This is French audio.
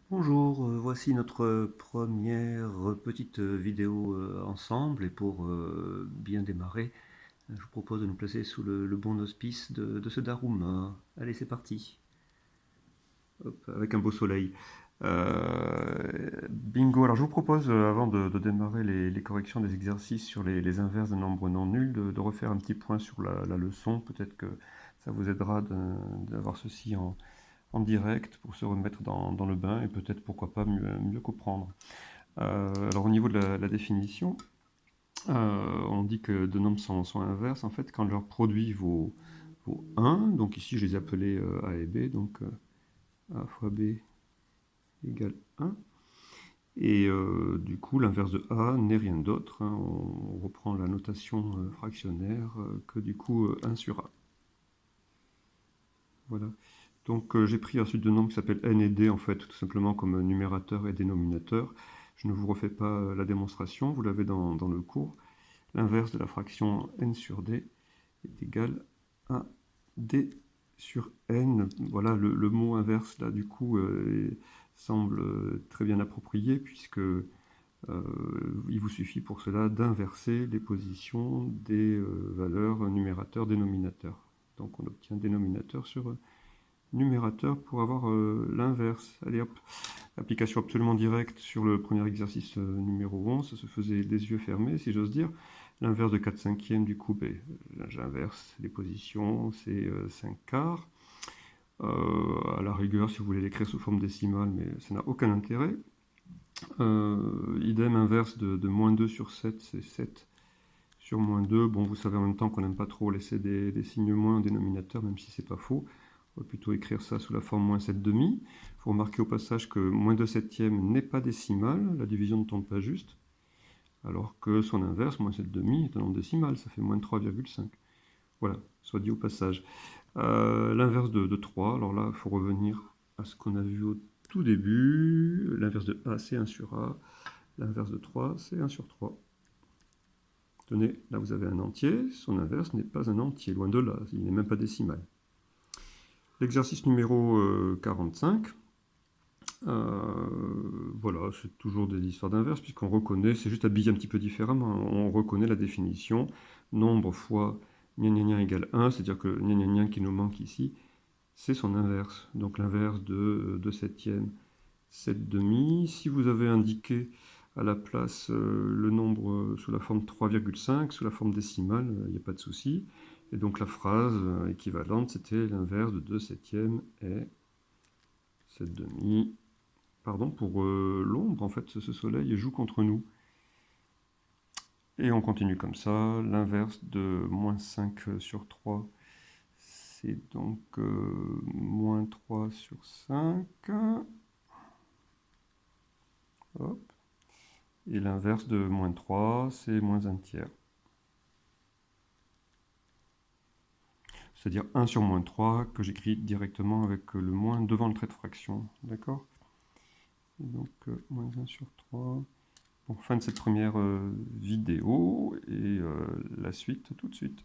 Bonjour, voici notre première petite vidéo ensemble et pour bien démarrer, je vous propose de nous placer sous le bon auspice de ce Daruma. Allez, c'est parti. Hop, avec un beau soleil. Bingo, alors je vous propose, avant de démarrer les corrections des exercices sur les inverses de nombres non nuls, de refaire un petit point sur la leçon. Peut-être que ça vous aidera d'avoir ceci en direct pour se remettre dans le bain et peut-être pourquoi pas mieux comprendre. Alors au niveau de la définition, on dit que deux nombres sont inverses en fait quand leur produit vaut 1, donc ici je les ai appelés A et B, donc A fois B égale 1. Et du coup, l'inverse de A n'est rien d'autre, hein, on reprend la notation fractionnaire que du coup 1 sur A. Voilà. Donc j'ai pris un suite de nombres qui s'appelle n et d en fait, tout simplement comme numérateur et dénominateur. Je ne vous refais pas la démonstration, vous l'avez dans le cours. L'inverse de la fraction n sur d est égal à d sur n. Voilà, le mot inverse là du coup semble très bien approprié puisque il vous suffit pour cela d'inverser les positions des valeurs numérateur-dénominateur. Donc on obtient dénominateur sur numérateur pour avoir l'inverse. Allez hop, application absolument directe sur le premier exercice numéro 11, ça se faisait les yeux fermés si j'ose dire. L'inverse de 4 cinquièmes du coup, ben, j'inverse les positions, c'est 5 quarts. À la rigueur, si vous voulez l'écrire sous forme décimale, mais ça n'a aucun intérêt. Idem inverse de moins 2 sur 7, c'est 7 sur moins 2. Bon, vous savez en même temps qu'on n'aime pas trop laisser des signes moins en dénominateur, même si c'est pas faux. On va plutôt écrire ça sous la forme moins 7 demi. Il faut remarquer au passage que moins 2 septièmes n'est pas décimal, la division ne tombe pas juste, alors que son inverse, moins 7 demi, est un nombre décimal, ça fait moins 3,5. Voilà, soit dit au passage. L'inverse de 3, alors là, il faut revenir à ce qu'on a vu au tout début. L'inverse de A, c'est 1 sur A. L'inverse de 3, c'est 1 sur 3. Tenez, là vous avez un entier, son inverse n'est pas un entier, loin de là, il n'est même pas décimal. L'exercice numéro 45, voilà, c'est toujours des histoires d'inverse, puisqu'on reconnaît, c'est juste habillé un petit peu différemment, on reconnaît la définition, nombre fois gna gna gna égale 1, c'est-à-dire que gna gna gna qui nous manque ici, c'est son inverse. Donc l'inverse de 2 septièmes, 7 demi. Si vous avez indiqué à la place le nombre sous la forme 3,5, sous la forme décimale, il n'y a pas de souci. Et donc la phrase équivalente, c'était l'inverse de 2 septièmes et 7 demi. Pardon, pour l'ombre, en fait, ce soleil joue contre nous. Et on continue comme ça. L'inverse de moins 5 sur 3, c'est donc moins 3 sur 5. Hop. Et l'inverse de moins 3, c'est moins 1 tiers. C'est-à-dire 1 sur moins 3 que j'écris directement avec le moins devant le trait de fraction. D'accord? Donc moins 1 sur 3. Bon, fin de cette première vidéo et la suite tout de suite.